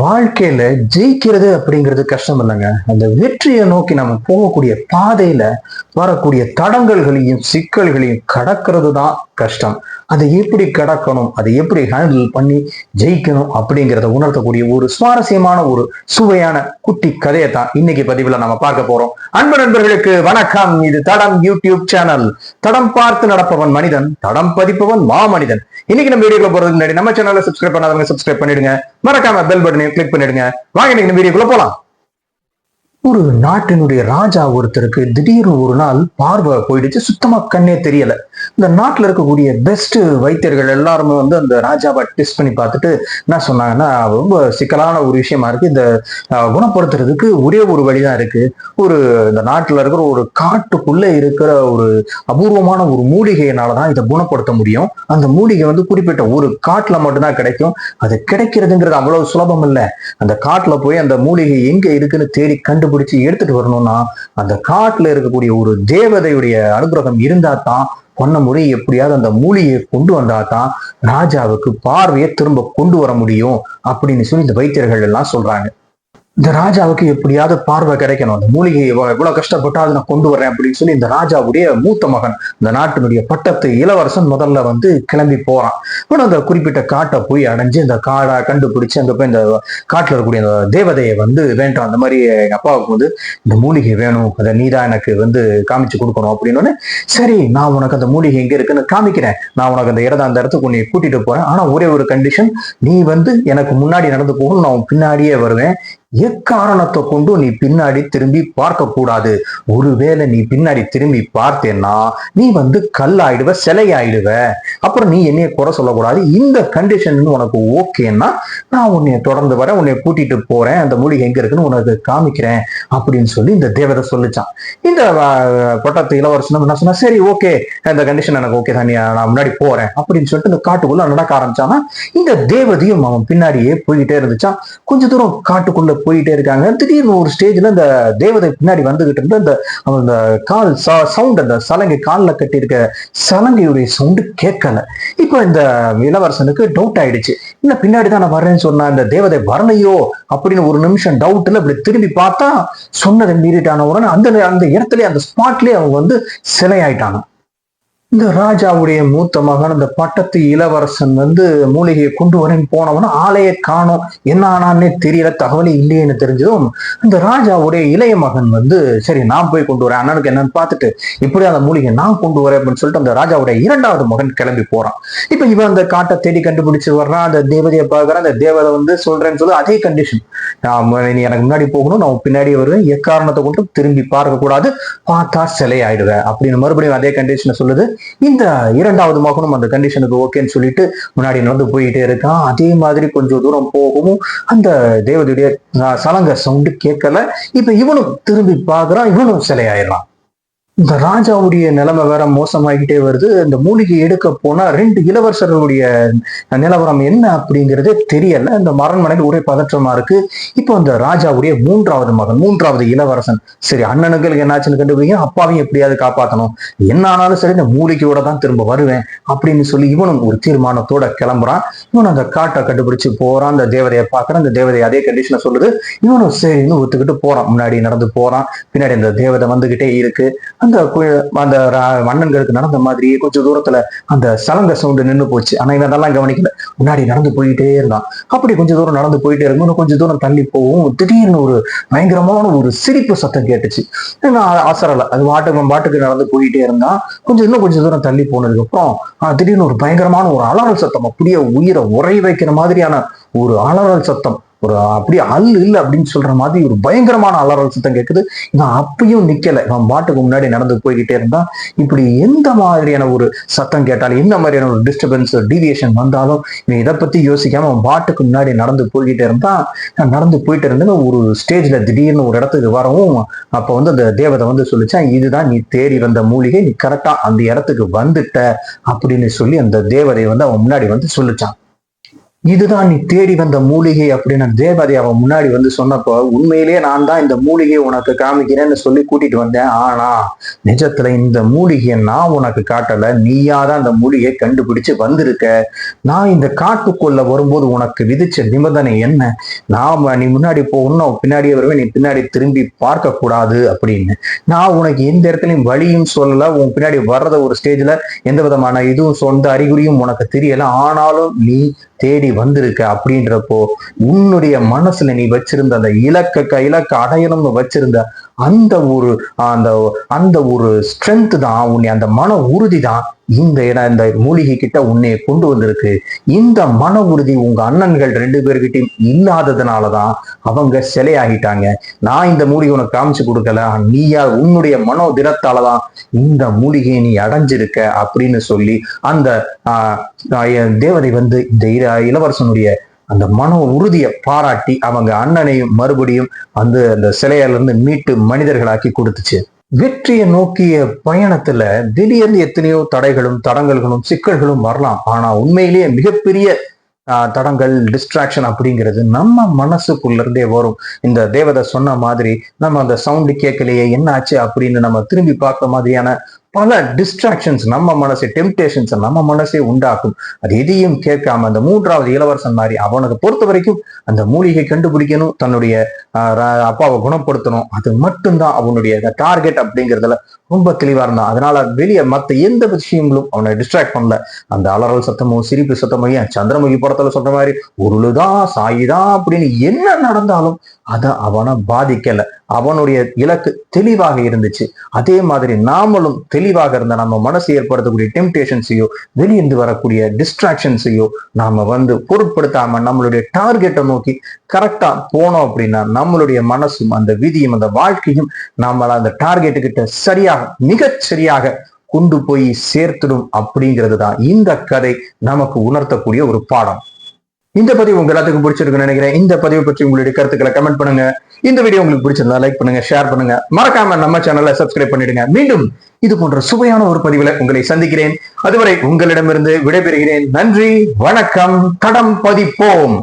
வாழ்க்கையில ஜெயிக்கிறது அப்படிங்கிறது கஷ்டம் இல்லைங்க. அந்த வெற்றியை நோக்கி நம்ம போகக்கூடிய பாதையில வரக்கூடிய தடங்கல்களையும் சிக்கல்களையும் கடக்கிறது தான் கஷ்டம். அதை எப்படி கடக்கணும், அதை எப்படி ஹேண்டில் பண்ணி ஜெயிக்கணும் அப்படிங்கிறத உணர்த்தக்கூடிய ஒரு சுவாரஸ்யமான ஒரு சுவையான குட்டி கதையை தான் இன்னைக்கு பதிவுல நம்ம பார்க்க போறோம். அன்பு நண்பர்களுக்கு வணக்கம். இது தடம் யூடியூப் சேனல். தடம் பார்த்து நடப்பவன் மனிதன், தடம் பதிப்பவன் மாமனிதன். இன்னைக்கு நம்ம வீடியோக்குள்ள போறதுக்கு முன்னாடி நம்ம சேனலை சப்ஸ்கிரைப் பண்ணாதவங்க சப்ஸ்கிரைப் பண்ணிடுங்க. மறக்காம பெல் பட்டனையும் கிளிக் பண்ணிடுங்க. வாங்க இன்னைக்கு வீடியோக்குள்ள போலாம். ஒரு நாட்டினுடைய ராஜா ஒருத்தருக்கு திடீர்னு ஒரு நாள் பார்வை போயிடுச்சு. சுத்தமா கண்ணே தெரியல. இந்த நாட்டுல இருக்கக்கூடிய பெஸ்ட் வைத்தியர்கள் எல்லாருமே அந்த ராஜாவை டெஸ்ட் பண்ணி பார்த்துட்டு என்ன சொன்னாங்கன்னா, ரொம்ப சிக்கலான ஒரு விஷயமா இருக்கு. இந்த குணப்படுத்துறதுக்கு ஒரே ஒரு வழிதான் இருக்கு. இந்த நாட்டுல இருக்கிற ஒரு காட்டுக்குள்ள இருக்கிற ஒரு அபூர்வமான ஒரு மூலிகையினாலதான் இதை குணப்படுத்த முடியும். அந்த மூலிகை குறிப்பிட்ட ஒரு காட்டுல மட்டும்தான் கிடைக்கும். அது கிடைக்கிறதுங்கிறது அவ்வளவு சுலபம் இல்லை. அந்த காட்டுல போய் அந்த மூலிகை எங்க இருக்குன்னு தேடி கண்டுபிடிச்சு எடுத்துட்டு வரணும்னா அந்த காட்டுல இருக்கக்கூடிய ஒரு தேவதையுடைய அனுகிரகம் இருந்தா தான் பண்ண முறை. எப்படியாவது அந்த மூலிகையை கொண்டு வந்தா தான் ராஜாவுக்கு பார்வையை திரும்ப கொண்டு வர முடியும் அப்படின்னு சொல்லி இந்த வைத்தியர்கள் எல்லாம் சொல்றாங்க. இந்த ராஜாவுக்கு எப்படியாவது பார்வை கிடைக்கணும், அந்த மூலிகையை எவ்வளவு கஷ்டப்பட்டு அதை நான் கொண்டு வரேன் அப்படின்னு சொல்லி இந்த ராஜாவுடைய மூத்த மகன், இந்த நாட்டினுடைய பட்டத்து இளவரசன் முதல்ல கிளம்பி போறான். அந்த குறிப்பிட்ட காட்டை போய் அடைஞ்சு இந்த காடை கண்டுபிடிச்சு அங்க போய் இந்த காட்டுல இருக்கக்கூடிய அந்த தேவதையை வேண்டாம், அந்த மாதிரி எங்க அப்பாவுக்கு இந்த மூலிகை வேணும், அதை நீதான் எனக்கு காமிச்சு கொடுக்கணும் அப்படின்னு. சரி, நான் உனக்கு அந்த மூலிகை எங்க இருக்குன்னு காமிக்கிறேன், நான் உனக்கு அந்த இடத்துக்கு உன்னை கூட்டிட்டு போறேன். ஆனா ஒரே ஒரு கண்டிஷன், நீ எனக்கு முன்னாடி நடந்து போகணும், நான் பின்னாடியே வருவேன். எக்காரணத்தை கொண்டு நீ பின்னாடி திரும்பி பார்க்க கூடாது. ஒருவேளை நீ பின்னாடி திரும்பி பார்த்தேன்னா நீ கல்லாயிடுவ, சிலையாயிடுவ. அப்புறம் நீ என்னைய குறை சொல்லக்கூடாது. இந்த கண்டிஷன் உனக்கு ஓகேன்னா நான் உன்னைய தொடர்ந்து வரேன், உன்னைய கூட்டிட்டு போறேன், அந்த மூலிகை எங்க இருக்குன்னு உனக்கு காமிக்கிறேன் அப்படின்னு சொல்லி இந்த தேவதை சொல்லிச்சான். இந்த பட்டத்து இளவரசனும் என்ன சொன்னா, சரி ஓகே, இந்த கண்டிஷன் எனக்கு ஓகே தான், நான் முன்னாடி போறேன் அப்படின்னு சொல்லிட்டு இந்த காட்டுக்குள்ள நடக்க ஆரம்பிச்சானா இந்த தேவதையும் அவன் பின்னாடியே போய்கிட்டே இருந்துச்சான். கொஞ்ச தூரம் காட்டுக்குள்ள போயிட்டே இருக்காங்க. திடீர்னு ஒரு ஸ்டேஜ்ல இந்த தேவதை பின்னாடி வந்துகிட்டு இருந்த அந்த கால் சவுண்ட், அந்த சலங்கை காலில் கட்டி இருக்க சலங்கையுடைய சவுண்டு கேட்கல. இப்போ இந்த இளவரசனுக்கு டவுட் ஆயிடுச்சு, இன்னும் பின்னாடிதான் நான் வர்றேன்னு சொன்ன இந்த தேவதை வரலையோ அப்படின்னு ஒரு நிமிஷம் டவுட்ல இப்படி திரும்பி பார்த்தா சொன்னதை மீறிட்டான உடனே அந்த இடத்துல அந்த ஸ்பாட்லயே அவன் சிலையாயிட்டான. இந்த ராஜாவுடைய மூத்த மகன் அந்த பட்டத்து இளவரசன் மூலிகையை கொண்டு வரேன்னு போனவன ஆளையே காணோம், என்ன ஆனான்னே தெரியல, தகவலே இல்லையேன்னு தெரிஞ்சதும் இந்த ராஜாவுடைய இளைய மகன் சரி நான் போய் கொண்டு வரேன், அண்ணனுக்கு என்னன்னு பார்த்துட்டு இப்படி அந்த மூலிகை நான் கொண்டு வரேன் அப்படின்னு சொல்லிட்டு அந்த ராஜாவுடைய இரண்டாவது மகன் கிளம்பி போறான். இப்ப இவன் அந்த காட்டை தேடி கண்டுபிடிச்சு வர்றான். அந்த தேவதையை பார்க்கறான். அந்த தேவதை சொல்றேன்னு சொல்லி அதே கண்டிஷன், நீ எனக்கு முன்னாடி போகணும், நான் பின்னாடி வருவேன், எக்காரணத்தை கொண்டு திரும்பி பார்க்க கூடாது, பார்த்தா சிலை ஆயிடுவேன் அப்படின்னு மறுபடியும் அதே கண்டிஷனை சொல்லுது. இந்த இரண்டாவது மகனும் அந்த கண்டிஷனுக்கு ஓகேன்னு சொல்லிட்டு முன்னாடி நடந்து போயிட்டே இருக்கான். அதே மாதிரி கொஞ்சம் தூரம் போகவும் அந்த தேவதையுடைய சலங்க சவுண்டு கேட்கல. இப்ப இவனும் திரும்பி பார்க்கறான், இவனும் சிலையாயிடுறான். இந்த ராஜாவுடைய நிலைமை வேற மோசமாகிட்டே வருது. இந்த மூலிகை எடுக்க போனா ரெண்டு இளவரசர்களுடைய நிலவரம் என்ன அப்படிங்கிறதே தெரியல. இந்த அரண்மனையில் ஒரே பதற்றமா இருக்கு. இப்போ அந்த ராஜாவுடைய மூன்றாவது மகன், மூன்றாவது இளவரசன், சரி அண்ணனுங்களுக்கு என்னாச்சுன்னு கண்டுபிடிங்க, அப்பாவையும் எப்படியாவது காப்பாற்றணும், என்ன ஆனாலும் சரி இந்த மூலிகையோட தான் திரும்ப வருவேன் அப்படின்னு சொல்லி இவனும் ஒரு தீர்மானத்தோட கிளம்புறான். இவன் அந்த காட்டை கண்டுபிடிச்சு போறான். அந்த தேவதையை பார்க்கறான். அந்த தேவதையை அதே கண்டிஷனை சொல்லுது. இவனும் சரின்னு ஒத்துக்கிட்டு போறான். முன்னாடி நடந்து போறான். பின்னாடி அந்த தேவதை வந்துகிட்டே இருக்கு. அந்த மன்னன்களுக்கு நடந்த மாதிரியே கொஞ்சம் தூரத்துல அந்த சலங்க சவுண்டு நின்று போச்சு. ஆனா இவன் அதெல்லாம் கவனிக்கல, முன்னாடி நடந்து போயிட்டே இருந்தான். அப்படி கொஞ்சம் தூரம் நடந்து போயிட்டே இருக்கும். கொஞ்சம் தூரம் தள்ளி போகும். திடீர்னு ஒரு பயங்கரமான ஒரு சிரிப்பு சத்தம் கேட்டுச்சு. அசரல, அது பாட்டுக்கு நடந்து போயிட்டே இருந்தான். இன்னும் கொஞ்சம் தூரம் தள்ளி போனதுக்கு அப்புறம் திடீர்னு ஒரு பயங்கரமான ஒரு அலறல் சத்தம், அப்படியே உயிரை உறை வைக்கிற மாதிரியான ஒரு அலறல் சத்தம், ஒரு அப்படியே இல்லை அப்படின்னு சொல்ற மாதிரி ஒரு பயங்கரமான அலறல் சத்தம் கேட்குது. இவன் அப்பயும் நிக்கல, இவன் பாட்டுக்கு முன்னாடி நடந்து போய்கிட்டே இருந்தான். இப்படி எந்த மாதிரியான ஒரு சத்தம் கேட்டாலும், எந்த மாதிரியான ஒரு டிஸ்டர்பன்ஸ் டீவியேஷன் வந்தாலும் இவன் இதை பத்தி யோசிக்காம அவன் பாட்டுக்கு முன்னாடி நடந்து போய்கிட்டே இருந்தான். நடந்து போயிட்டு இருந்தேன்னு ஒரு ஸ்டேஜ்ல திடீர்னு ஒரு இடத்துக்கு வரவும் அப்ப அந்த தேவதை சொல்லிச்சான், இதுதான் நீ தேடி வந்த மூலிகை, நீ கரெக்டா அந்த இடத்துக்கு வந்துட்ட அப்படின்னு சொல்லி அந்த தேவதை அவன் முன்னாடி சொல்லிச்சான். இதுதான் நீ தேடி வந்த மூலிகை அப்படின்னு தேவதை அவன் முன்னாடி வந்து சொன்னப்போ, உண்மையிலேயே நான் தான் இந்த மூலிகையை உனக்கு காமிக்கிறேன்னு சொல்லி கூட்டிட்டு வந்தேன். ஆனா நிஜத்துல இந்த மூலிகையை நான் உனக்கு காட்டல, நீயா தான் இந்த மூலிகையை கண்டுபிடிச்சு வந்திருக்க. நான் இந்த காட்டுக்குள்ள வரும்போது உனக்கு விதிச்ச நிபந்தனை என்ன? நீ முன்னாடி போகணும், பின்னாடியே வருவேன், நீ பின்னாடி திரும்பி பார்க்க கூடாது அப்படின்னு. நான் உனக்கு எந்த இடத்துலயும் வழியும் சொல்லல, உன் பின்னாடி வர்றத ஒரு ஸ்டேஜ்ல எந்த விதமான இதுவும் சொந்த அறிகுறியும் உனக்கு தெரியல. ஆனாலும் நீ தேடி வந்திருக்க அப்படின்றப்போ உன்னுடைய மனசுல நீ வச்சிருந்த அந்த இலக்க அடையணும்னு வச்சிருந்த அந்த ஒரு அந்த அந்த ஒரு ஸ்ட்ரென்த் தான் உன்னை, அந்த மன உறுதி தான் இந்த மூலிகை கிட்ட உன்னை கொண்டு வந்திருக்கு. இந்த மன உறுதி உங்க அண்ணன்கள் 2 பேர்கிட்டையும் இல்லாததுனாலதான் அவங்க சிலையாகிட்டாங்க. நான் இந்த மூலிகை உனக்கு காமிச்சு கொடுக்கல, நீயா உன்னுடைய மனோ தினத்தாலதான் இந்த மூலிகையை நீ அடைஞ்சிருக்க அப்படின்னு சொல்லி அந்த தேவதை வந்து இந்த இளவரசனுடைய அந்த மன உறுதியை பாராட்டி அவங்க அண்ணனையும் மறுபடியும் அந்த சிலையில இருந்து மீட்டு மனிதர்களாக்கி கொடுத்துச்சு. வெற்றியை நோக்கிய பயணத்துல திடீர்னு எத்தனையோ தடைகளும் தடங்கல்களும் சிக்கல்களும் வரலாம். ஆனா உண்மையிலேயே மிகப்பெரிய தடங்கள் டிஸ்ட்ராக்ஷன் அப்படிங்கிறது நம்ம மனசுக்குள்ள இருந்தே வரும். இந்த தேவதை சொன்ன மாதிரி நம்ம அந்த சவுண்டு கேட்கலையே என்ன ஆச்சு அப்படின்னு நம்ம திரும்பி பார்க்குற மாதிரியான பல டிஸ்ட்ராக்ஷன்ஸ் நம்ம மனசை, டெம்டேஷன்ஸ் நம்ம மனசே உண்டாக்கும். அது எதையும் கேட்காம அந்த 3வது இளவரசன் மாதிரி அவனுக்கு பொறுத்த வரைக்கும் அந்த மூலிகை கண்டுபிடிக்கணும், தன்னுடைய அப்பாவை குணப்படுத்தணும், அது மட்டும்தான் அவனுடைய டார்கெட் அப்படிங்கிறதுல ரொம்ப தெளிவா இருந்தான். அதனால வெளியே மத்த எந்த விஷயங்களும் அவனை டிஸ்ட்ராக்ட் பண்ணல. அந்த அலறல் சத்தமோ சிரிப்பு சத்தமோ, ஏன் சந்திரமுகி படத்துல சொல்ற மாதிரி உருளுதான் சாயிதான் அப்படின்னு என்ன நடந்தாலும் அதை அவனை பாதிக்கல. அவனுடைய இலக்கு தெளிவாக இருந்துச்சு. அதே மாதிரி நாமளும் தெளிவாக இருந்த நம்ம மனசு ஏற்படுத்தக்கூடிய டெம்டேஷன்ஸையோ வெளியிருந்து வரக்கூடிய டிஸ்ட்ராக்ஷன்ஸையோ நாம வந்து பொருட்படுத்தாம நம்மளுடைய டார்கெட்டை நோக்கி கரெக்டா போனோம் அப்படின்னா நம்மளுடைய மனசும் அந்த விதியும் அந்த வாழ்க்கையும் நம்மள அந்த டார்கெட்டு கிட்ட சரியாக மிகச் சரியாக கொண்டு போய் சேர்த்துடும் அப்படிங்கிறது தான் இந்த கதை நமக்கு உணர்த்தக்கூடிய ஒரு பாடம். இந்த பதிவு உங்க எல்லாத்துக்கும் பிடிச்சிருக்குன்னு நினைக்கிறேன். இந்த பதிவை பற்றி உங்களுடைய கருத்துக்களை கமெண்ட் பண்ணுங்க. இந்த வீடியோ உங்களுக்கு பிடிச்சிருந்தா லைக் பண்ணுங்க, ஷேர் பண்ணுங்க, மறக்காம நம்ம சேனலை சப்ஸ்கிரைப் பண்ணிடுங்க. மீண்டும் இது போன்ற சுவையான ஒரு பதிவுல உங்களை சந்திக்கிறேன். அதுவரை உங்களிடமிருந்து விடைபெறுகிறேன். நன்றி, வணக்கம். தடம் பதிப்போம்.